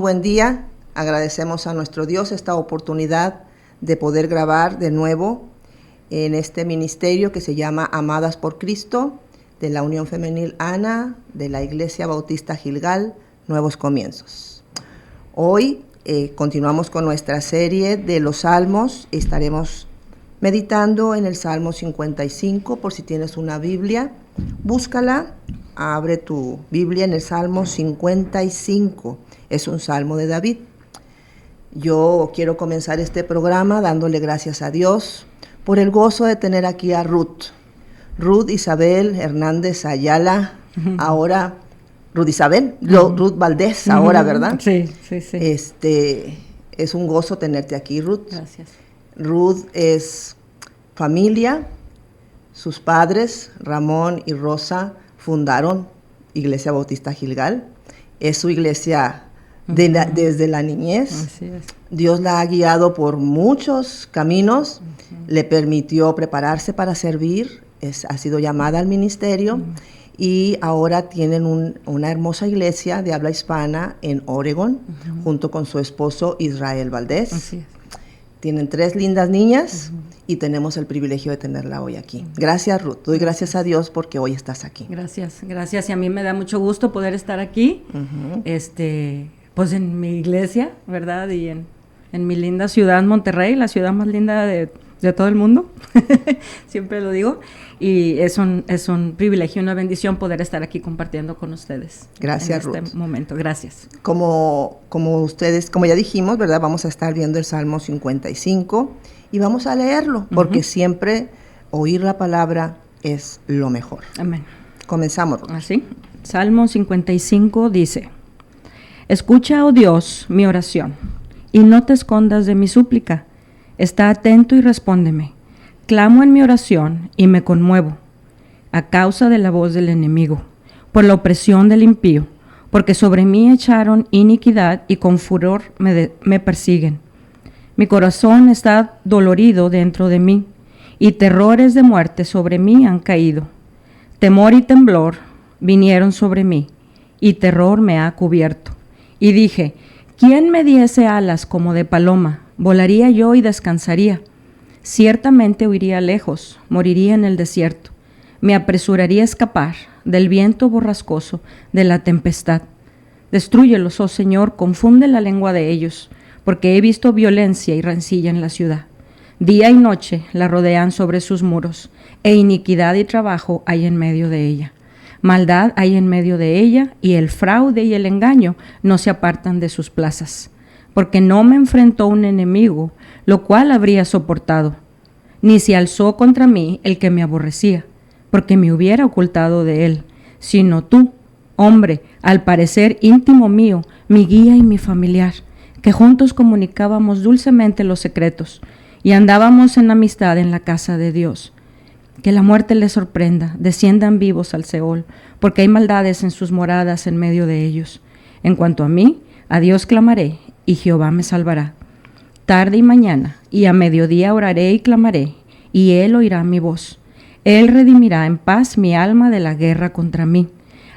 buen día. Agradecemos a nuestro Dios esta oportunidad de poder grabar de nuevo en este ministerio que se llama Amadas por Cristo, de la Unión Femenil Ana, de la Iglesia Bautista Gilgal, Nuevos Comienzos. Hoy continuamos con nuestra serie de los Salmos. Estaremos meditando en el Salmo 55, por si tienes una Biblia, búscala, abre tu Biblia en el Salmo 55, es un Salmo de David. Yo quiero comenzar este programa dándole gracias a Dios por el gozo de tener aquí a Ruth Isabel Hernández Ayala, ahora Ruth Isabel, Ruth Valdés ahora, ¿verdad? Sí. Es un gozo tenerte aquí, Ruth. Gracias. Ruth es familia, sus padres, Ramón y Rosa, fundaron Iglesia Bautista Gilgal. Es su iglesia desde la niñez. Así es. Dios la ha guiado por muchos caminos, le permitió prepararse para servir, ha sido llamada al ministerio y ahora tienen una hermosa iglesia de habla hispana en Oregon, junto con su esposo Israel Valdés. Así es. Tienen 3 lindas niñas y tenemos el privilegio de tenerla hoy aquí. Gracias, Ruth. Doy gracias a Dios porque hoy estás aquí. Gracias. Y a mí me da mucho gusto poder estar aquí, pues en mi iglesia, ¿verdad? Y en mi linda ciudad, Monterrey, la ciudad más linda de todo el mundo. Siempre lo digo. Y es un privilegio y una bendición poder estar aquí compartiendo con ustedes. Gracias, en este Ruth. momento. Gracias. Como ya dijimos, ¿verdad? Vamos a estar viendo el Salmo 55 y vamos a leerlo, porque siempre oír la palabra es lo mejor. Amén. Comenzamos, Ruth. Así. Salmo 55 dice: Escucha, oh Dios, mi oración, y no te escondas de mi súplica. Está atento y respóndeme. Clamo en mi oración y me conmuevo, a causa de la voz del enemigo, por la opresión del impío, porque sobre mí echaron iniquidad y con furor me persiguen. Mi corazón está dolorido dentro de mí, y terrores de muerte sobre mí han caído. Temor y temblor vinieron sobre mí, y terror me ha cubierto. Y dije: ¿quién me diese alas como de paloma? Volaría yo y descansaría. Ciertamente huiría lejos, moriría en el desierto. Me apresuraría a escapar del viento borrascoso, de la tempestad. Destrúyelos, oh Señor, confunde la lengua de ellos, porque he visto violencia y rencilla en la ciudad. Día y noche la rodean sobre sus muros, e iniquidad y trabajo hay en medio de ella. Maldad hay en medio de ella, y el fraude y el engaño no se apartan de sus plazas. Porque no me enfrentó un enemigo, lo cual habría soportado, ni se alzó contra mí el que me aborrecía, porque me hubiera ocultado de él, sino tú, hombre, al parecer íntimo mío, mi guía y mi familiar, que juntos comunicábamos dulcemente los secretos, y andábamos en amistad en la casa de Dios. Que la muerte les sorprenda, desciendan vivos al Seol, porque hay maldades en sus moradas en medio de ellos. En cuanto a mí, a Dios clamaré, y Jehová me salvará. Tarde y mañana, y a mediodía oraré y clamaré, y él oirá mi voz. Él redimirá en paz mi alma de la guerra contra mí,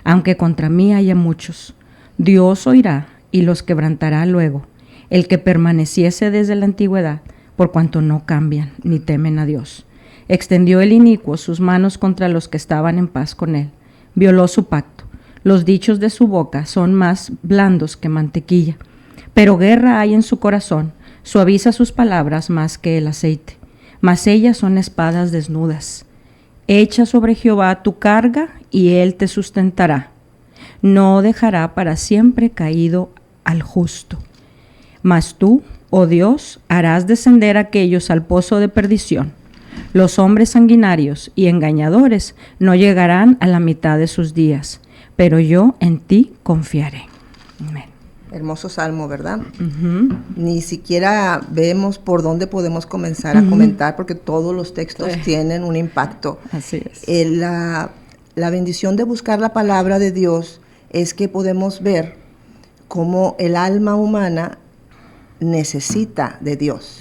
aunque contra mí haya muchos. Dios oirá y los quebrantará luego, el que permaneciese desde la antigüedad, por cuanto no cambian ni temen a Dios. Extendió el inicuo sus manos contra los que estaban en paz con él. Violó su pacto. Los dichos de su boca son más blandos que mantequilla. Pero guerra hay en su corazón, suaviza sus palabras más que el aceite. Mas ellas son espadas desnudas. Echa sobre Jehová tu carga, y él te sustentará. No dejará para siempre caído al justo. Mas tú, oh Dios, harás descender a aquellos al pozo de perdición. Los hombres sanguinarios y engañadores no llegarán a la mitad de sus días, pero yo en ti confiaré. Amén. Hermoso salmo, ¿verdad? Ni siquiera vemos por dónde podemos comenzar a comentar, porque todos los textos tienen un impacto. Así es. La bendición de buscar la palabra de Dios es que podemos ver cómo el alma humana necesita de Dios.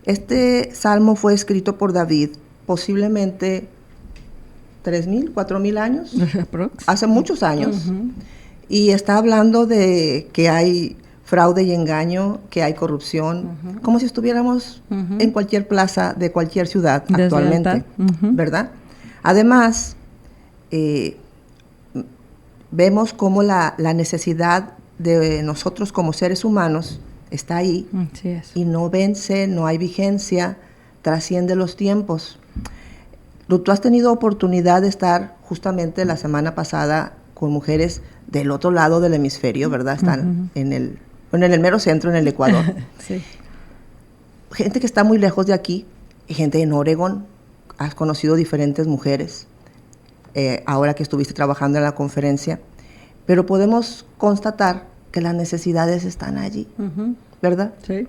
Este salmo fue escrito por David posiblemente 3,000, 4,000 años, hace muchos años. Y está hablando de que hay fraude y engaño, que hay corrupción, como si estuviéramos en cualquier plaza de cualquier ciudad actualmente, ¿verdad? Además, vemos cómo la necesidad de nosotros como seres humanos está ahí y no vence, no hay vigencia, trasciende los tiempos. Tú has tenido oportunidad de estar justamente la semana pasada con mujeres del otro lado del hemisferio, ¿verdad? Están en el mero centro, en el Ecuador. Sí. Gente que está muy lejos de aquí, gente en Oregon. Has conocido diferentes mujeres ahora que estuviste trabajando en la conferencia, pero podemos constatar que las necesidades están allí, ¿verdad? Sí.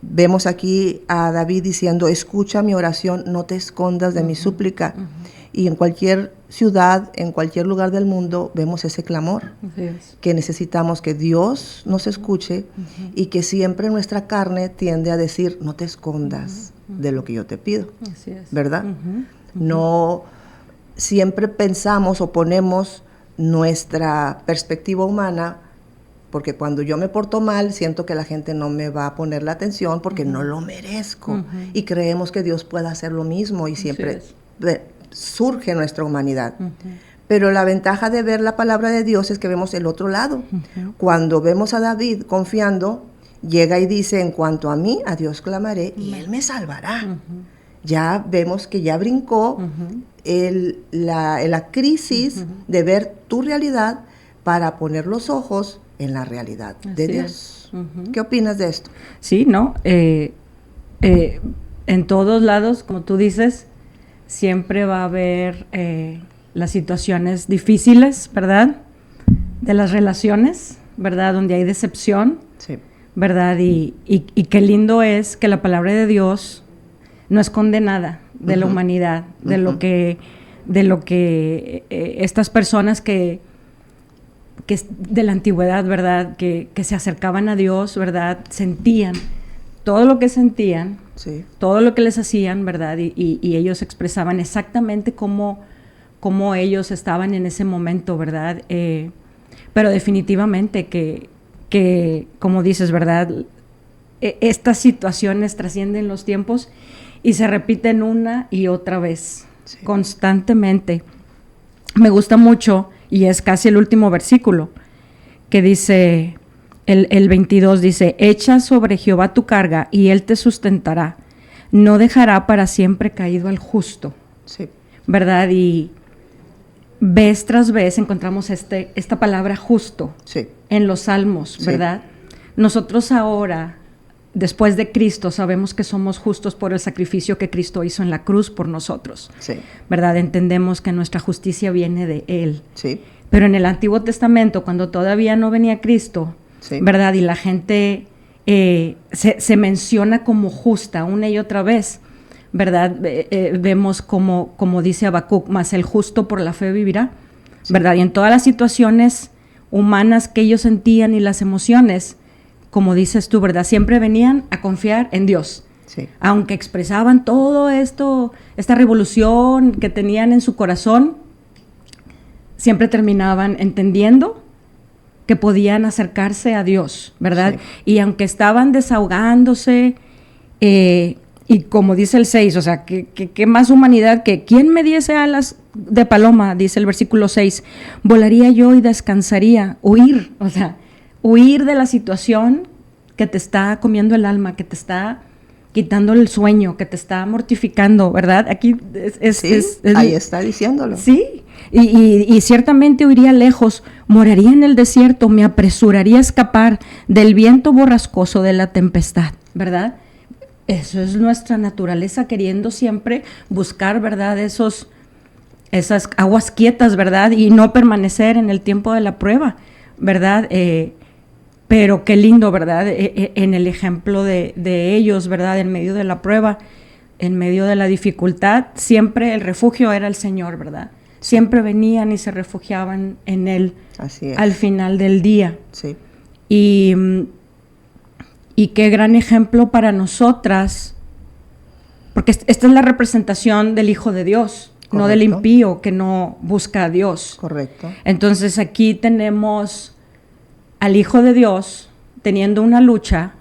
Vemos aquí a David diciendo, escucha mi oración, no te escondas de mi súplica. Y en cualquier ciudad, en cualquier lugar del mundo, vemos ese clamor, que necesitamos que Dios nos escuche y que siempre nuestra carne tiende a decir, no te escondas de lo que yo te pido, ¿verdad? No siempre pensamos o ponemos nuestra perspectiva humana, porque cuando yo me porto mal, siento que la gente no me va a poner la atención porque no lo merezco. Y creemos que Dios puede hacer lo mismo y siempre surge nuestra humanidad. Pero la ventaja de ver la palabra de Dios es que vemos el otro lado. Cuando vemos a David confiando, llega y dice, en cuanto a mí, a Dios clamaré y Él me salvará. Ya vemos que ya brincó la crisis de ver tu realidad para poner los ojos en la realidad de Dios. ¿Qué opinas de esto? Sí, ¿no? En todos lados, como tú dices, siempre va a haber las situaciones difíciles, ¿verdad? De las relaciones, ¿verdad? Donde hay decepción, ¿verdad? Y qué lindo es que la palabra de Dios no esconde nada de la humanidad, de lo que estas personas que de la antigüedad, ¿verdad? Que se acercaban a Dios, ¿verdad? Sentían todo lo que sentían, todo lo que les hacían, ¿verdad? Y ellos expresaban exactamente cómo ellos estaban en ese momento, ¿verdad? Pero definitivamente que como dices, ¿verdad? Estas situaciones trascienden los tiempos y se repiten una y otra vez, constantemente. Me gusta mucho, y es casi el último versículo, que dice, el 22 dice, echa sobre Jehová tu carga y Él te sustentará, no dejará para siempre caído al justo, ¿verdad? Y vez tras vez encontramos esta palabra justo en los Salmos, ¿verdad? Nosotros ahora, después de Cristo, sabemos que somos justos por el sacrificio que Cristo hizo en la cruz por nosotros, ¿verdad? Entendemos que nuestra justicia viene de Él. Pero en el Antiguo Testamento, cuando todavía no venía Cristo, ¿verdad? Y la gente se menciona como justa una y otra vez, ¿verdad? Vemos como dice Habacuc, mas el justo por la fe vivirá, ¿verdad? Y en todas las situaciones humanas que ellos sentían y las emociones, como dices tú, ¿verdad? Siempre venían a confiar en Dios. Aunque expresaban todo esto, esta revolución que tenían en su corazón, siempre terminaban entendiendo que podían acercarse a Dios, ¿verdad? Y aunque estaban desahogándose, y como dice el 6, o sea, que más humanidad que ¿quién me diese alas de paloma? Dice el versículo 6, volaría yo y descansaría, huir, o sea, huir de la situación que te está comiendo el alma, que te está quitando el sueño, que te está mortificando, ¿verdad? Aquí ahí está diciéndolo. Sí, y ciertamente huiría lejos, moraría en el desierto, me apresuraría a escapar del viento borrascoso de la tempestad, ¿verdad? Eso es nuestra naturaleza, queriendo siempre buscar, ¿verdad? Esas aguas quietas, ¿verdad? Y no permanecer en el tiempo de la prueba, ¿verdad? Pero qué lindo, ¿verdad? En el ejemplo de ellos, ¿verdad? En medio de la prueba, en medio de la dificultad, siempre el refugio era el Señor, ¿verdad? Siempre venían y se refugiaban en Él. Así es. Al final del día. Y qué gran ejemplo para nosotras, porque esta es la representación del Hijo de Dios, no del impío que no busca a Dios. Correcto. Entonces aquí tenemos al Hijo de Dios, teniendo una lucha,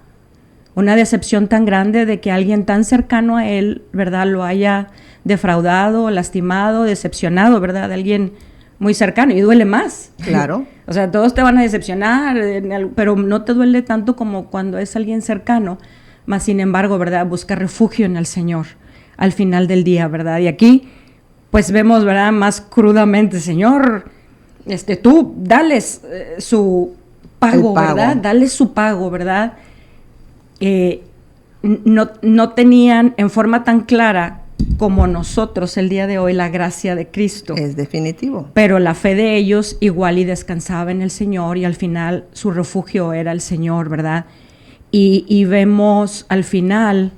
una decepción tan grande de que alguien tan cercano a él, ¿verdad?, lo haya defraudado, lastimado, decepcionado, ¿verdad?, de alguien muy cercano, y duele más. Claro. O sea, todos te van a decepcionar, pero no te duele tanto como cuando es alguien cercano, más sin embargo, ¿verdad?, busca refugio en el Señor al final del día, ¿verdad? Y aquí, pues vemos, ¿verdad?, más crudamente, Señor, tú dales su pago, ¿verdad? Dales su pago, ¿verdad? No tenían en forma tan clara como nosotros el día de hoy la gracia de Cristo. Es definitivo. Pero la fe de ellos igual y descansaba en el Señor, y al final su refugio era el Señor, ¿verdad? Y vemos al final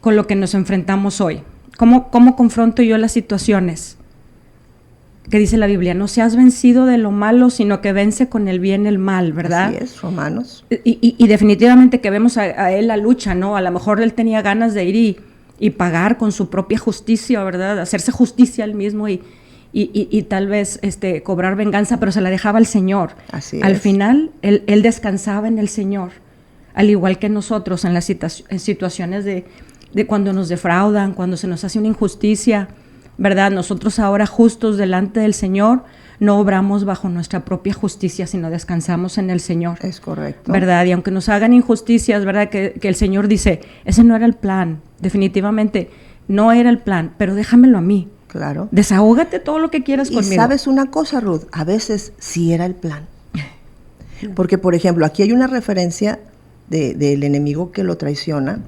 con lo que nos enfrentamos hoy. ¿Cómo confronto yo las situaciones? Que dice la Biblia, no seas vencido de lo malo, sino que vence con el bien el mal, ¿verdad? Así es, Romanos. Y definitivamente que vemos a él la lucha, ¿no? A lo mejor él tenía ganas de ir y pagar con su propia justicia, ¿verdad? Hacerse justicia él mismo y tal vez cobrar venganza, pero se la dejaba al Señor. Así al es. final, él descansaba en el Señor, al igual que nosotros en las en situaciones de cuando nos defraudan, cuando se nos hace una injusticia, ¿verdad? Nosotros ahora justos delante del Señor no obramos bajo nuestra propia justicia, sino descansamos en el Señor. Es correcto. ¿Verdad? Y aunque nos hagan injusticias, ¿verdad? Que el Señor dice, ese no era el plan, definitivamente no era el plan, pero déjamelo a mí. Claro. Desahógate todo lo que quieras conmigo. Y sabes una cosa, Ruth, a veces sí era el plan. Porque, por ejemplo, aquí hay una referencia del enemigo que lo traiciona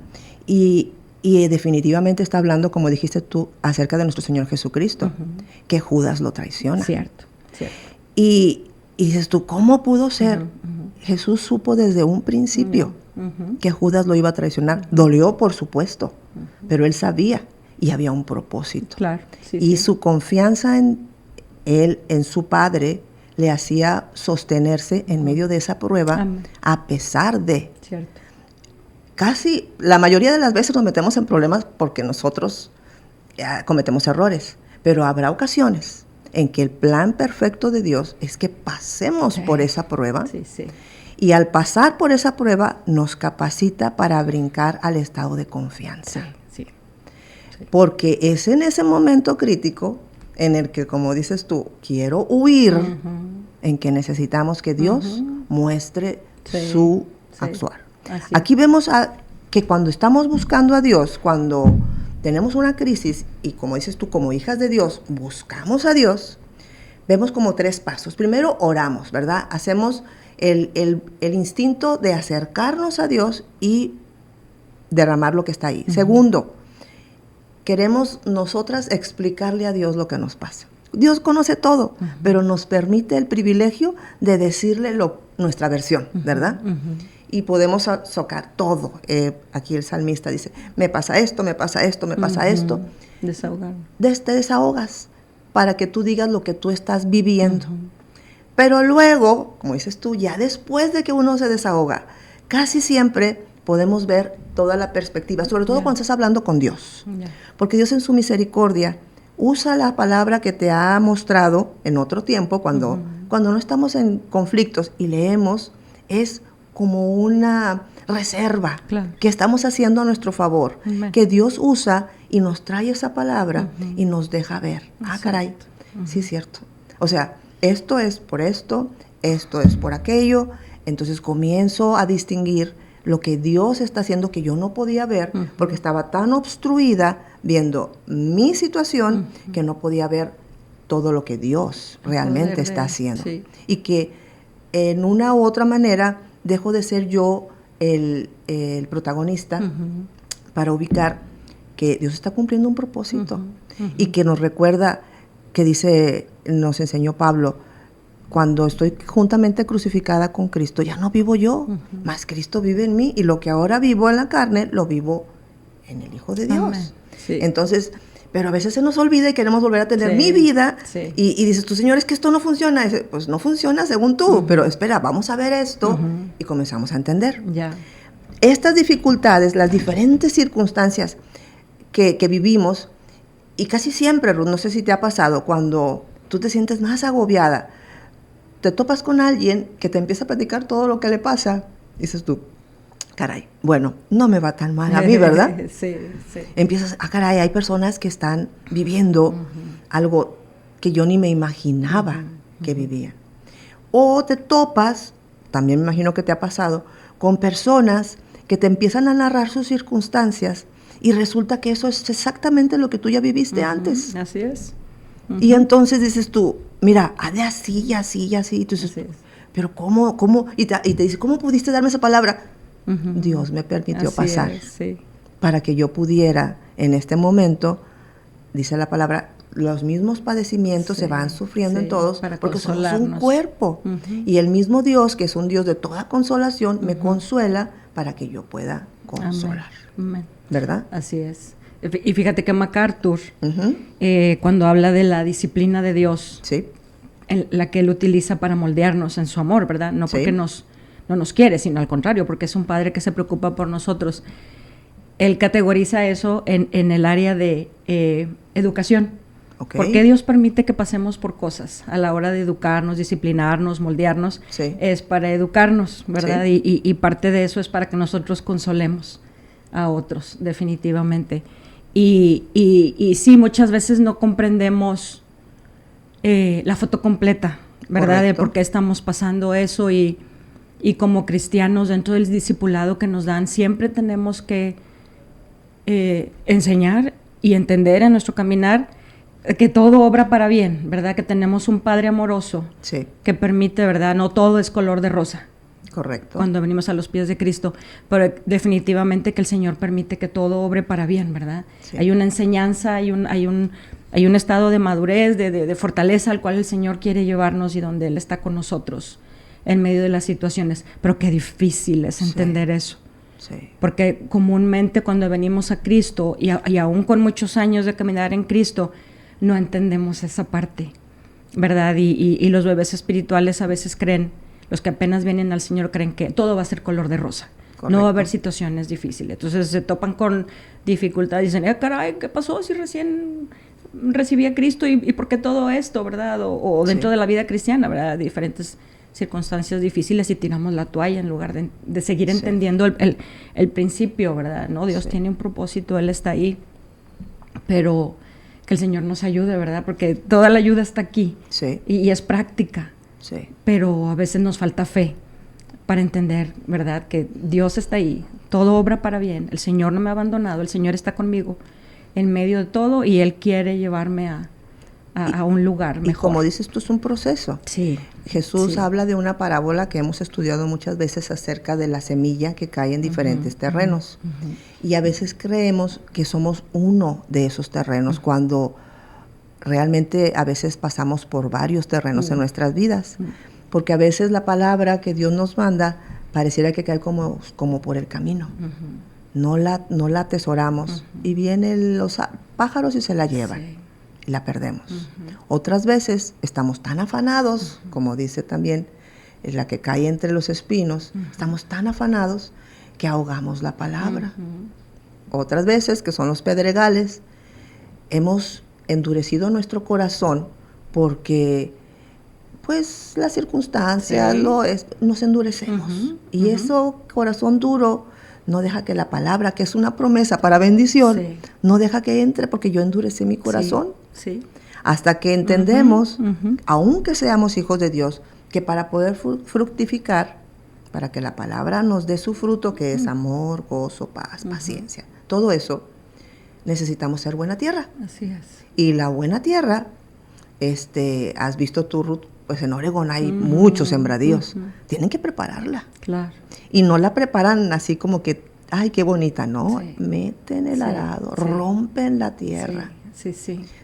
y definitivamente está hablando, como dijiste tú, acerca de nuestro Señor Jesucristo, que Judas lo traiciona. Cierto. Y dices tú, ¿cómo pudo ser? Jesús supo desde un principio que Judas lo iba a traicionar. Dolió, por supuesto, pero él sabía y había un propósito. Claro. Y su confianza en él, en su Padre, le hacía sostenerse en medio de esa prueba. Amén. A pesar de... Cierto. Casi la mayoría de las veces nos metemos en problemas porque nosotros cometemos errores, pero habrá ocasiones en que el plan perfecto de Dios es que pasemos por esa prueba, y al pasar por esa prueba nos capacita para brincar al estado de confianza. Porque es en ese momento crítico en el que, como dices tú, quiero huir, en que necesitamos que Dios muestre su actuar. Aquí vemos que cuando estamos buscando a Dios, cuando tenemos una crisis y, como dices tú, como hijas de Dios, buscamos a Dios, vemos como 3 pasos. Primero, oramos, ¿verdad? Hacemos el instinto de acercarnos a Dios y derramar lo que está ahí. Segundo, queremos nosotras explicarle a Dios lo que nos pasa. Dios conoce todo, pero nos permite el privilegio de decirle nuestra versión, ¿verdad? Y podemos socar todo. Aquí el salmista dice, me pasa esto, me pasa esto, me pasa esto. Desahogar. Te desahogas para que tú digas lo que tú estás viviendo. Pero luego, como dices tú, ya después de que uno se desahoga, casi siempre podemos ver toda la perspectiva, sobre todo cuando estás hablando con Dios. Porque Dios en su misericordia usa la palabra que te ha mostrado en otro tiempo, cuando no estamos en conflictos y leemos, es como una reserva que estamos haciendo a nuestro favor, que Dios usa y nos trae esa palabra y nos deja ver. Caray, sí es cierto. O sea, esto es por esto es por aquello. Entonces comienzo a distinguir lo que Dios está haciendo que yo no podía ver porque estaba tan obstruida viendo mi situación que no podía ver todo lo que Dios realmente está haciendo. Y que en una u otra manera dejo de ser yo el protagonista para ubicar que Dios está cumpliendo un propósito y que nos recuerda que nos enseñó Pablo, cuando estoy juntamente crucificada con Cristo, ya no vivo yo, mas Cristo vive en mí, y lo que ahora vivo en la carne, lo vivo en el Hijo de Dios. Entonces, pero a veces se nos olvida y queremos volver a tener mi vida, y dices tú, Señor, es que esto no funciona. Y dice, pues no funciona según tú, pero espera, vamos a ver esto, y comenzamos a entender. Estas dificultades, las diferentes circunstancias que vivimos, y casi siempre, Ruth, no sé si te ha pasado, cuando tú te sientes más agobiada, te topas con alguien que te empieza a platicar todo lo que le pasa dices tú, caray, bueno, no me va tan mal a mí, ¿verdad? Sí. Empiezas, caray, hay personas que están viviendo algo que yo ni me imaginaba que vivían. O te topas, también me imagino que te ha pasado, con personas que te empiezan a narrar sus circunstancias y resulta que eso es exactamente lo que tú ya viviste antes. Así es. Y entonces dices tú, mira, de así y así y así. Y tú dices, pero ¿cómo? Y te dice, ¿cómo pudiste darme esa palabra? Dios me permitió Así pasar es, sí. para que yo pudiera, en este momento, dice la palabra, los mismos padecimientos se van sufriendo en todos porque somos un cuerpo. Y el mismo Dios, que es un Dios de toda consolación, me consuela para que yo pueda consolar. Amén. ¿Verdad? Así es. Y fíjate que MacArthur, cuando habla de la disciplina de Dios, sí, la que Él utiliza para moldearnos en su amor, ¿verdad? No porque no nos quiere, sino al contrario, porque es un Padre que se preocupa por nosotros. Él categoriza eso en el área de educación. Okay. ¿Por qué Dios permite que pasemos por cosas a la hora de educarnos, disciplinarnos, moldearnos? Sí. Es para educarnos, ¿verdad? Sí. Y parte de eso es para que nosotros consolemos a otros, definitivamente. Y sí, muchas veces no comprendemos la foto completa, ¿verdad? Correcto. De por qué estamos pasando eso y como cristianos dentro del discipulado que nos dan, siempre tenemos que enseñar y entender en nuestro caminar que todo obra para bien, ¿verdad? Que tenemos un Padre amoroso que permite, ¿verdad? No todo es color de rosa. Correcto. Cuando venimos a los pies de Cristo, pero definitivamente que el Señor permite que todo obre para bien, ¿verdad? Sí. Hay una enseñanza, hay un estado de madurez, de fortaleza al cual el Señor quiere llevarnos y donde Él está con nosotros en medio de las situaciones, pero qué difícil es entender eso. Sí. Porque comúnmente cuando venimos a Cristo y aún con muchos años de caminar en Cristo, no entendemos esa parte, ¿verdad? Y los bebés espirituales a veces creen, los que apenas vienen al Señor creen que todo va a ser color de rosa. Correcto. No va a haber situaciones difíciles. Entonces se topan con dificultades y dicen, caray, ¿qué pasó si recién recibí a Cristo y por qué todo esto, ¿verdad? O dentro de la vida cristiana, ¿verdad? Diferentes circunstancias difíciles y tiramos la toalla en lugar de seguir entendiendo el principio, ¿verdad? ¿No? Dios tiene un propósito, Él está ahí, pero que el Señor nos ayude, ¿verdad? Porque toda la ayuda está aquí y es práctica, pero a veces nos falta fe para entender, ¿verdad? Que Dios está ahí, todo obra para bien, el Señor no me ha abandonado, el Señor está conmigo en medio de todo y Él quiere llevarme a un lugar mejor. Y como dices tú, es un proceso. Sí. Jesús habla de una parábola que hemos estudiado muchas veces acerca de la semilla que cae en diferentes terrenos. Y a veces creemos que somos uno de esos terrenos cuando realmente a veces pasamos por varios terrenos en nuestras vidas. Porque a veces la palabra que Dios nos manda pareciera que cae como por el camino. No la atesoramos y vienen los pájaros y se la llevan. Y la perdemos. Otras veces estamos tan afanados, como dice también la que cae entre los espinos, estamos tan afanados que ahogamos la palabra. Otras veces, que son los pedregales, hemos endurecido nuestro corazón porque pues las circunstancias nos endurecemos. Y eso, corazón duro, no deja que la palabra, que es una promesa para bendición, no deja que entre porque yo endurecí mi corazón. Hasta que entendemos, aunque seamos hijos de Dios, que para poder fructificar, para que la palabra nos dé su fruto, que es amor, gozo, paz, paciencia, todo eso, necesitamos ser buena tierra. Así es. Y la buena tierra, has visto tú, Ruth, pues en Oregón hay muchos sembradíos. Tienen que prepararla. Claro. Y no la preparan así como que, ay, qué bonita, no. Meten el arado, rompen la tierra.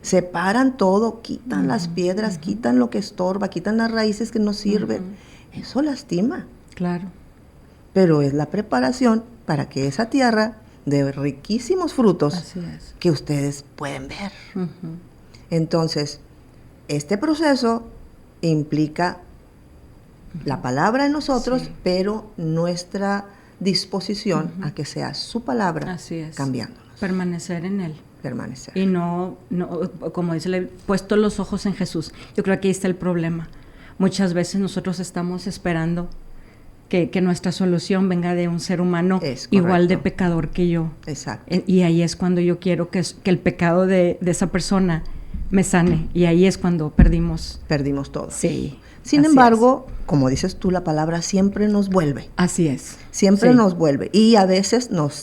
Separan todo, quitan las piedras, quitan lo que estorba, quitan las raíces que no sirven. Eso lastima. Claro. Pero es la preparación para que esa tierra dé riquísimos frutos que ustedes pueden ver. Entonces, este proceso implica la palabra en nosotros, pero nuestra disposición a que sea su palabra cambiándonos. Permanecer en Él. Permanecer. Y no, como dice, puesto los ojos en Jesús. Yo creo que ahí está el problema. Muchas veces nosotros estamos esperando que nuestra solución venga de un ser humano igual de pecador que yo. Exacto. Y ahí es cuando yo quiero que el pecado de esa persona me sane. Y ahí es cuando perdimos todo. Sí. Sin embargo, como dices tú, la palabra siempre nos vuelve. Así es. Siempre nos vuelve. Y a veces nos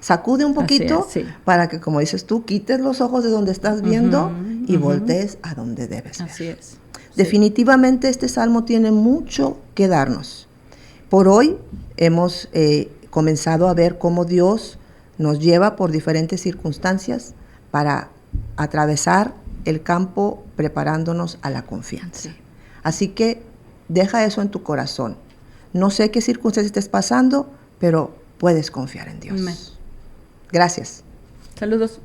sacude un poquito para que, como dices tú, quites los ojos de donde estás viendo y voltees a donde debes ver. Así es. Definitivamente este salmo tiene mucho que darnos. Por hoy hemos comenzado a ver cómo Dios nos lleva por diferentes circunstancias para atravesar el campo preparándonos a la confianza. Sí. Así que deja eso en tu corazón. No sé qué circunstancias estés pasando, pero puedes confiar en Dios. Amén. Gracias. Saludos.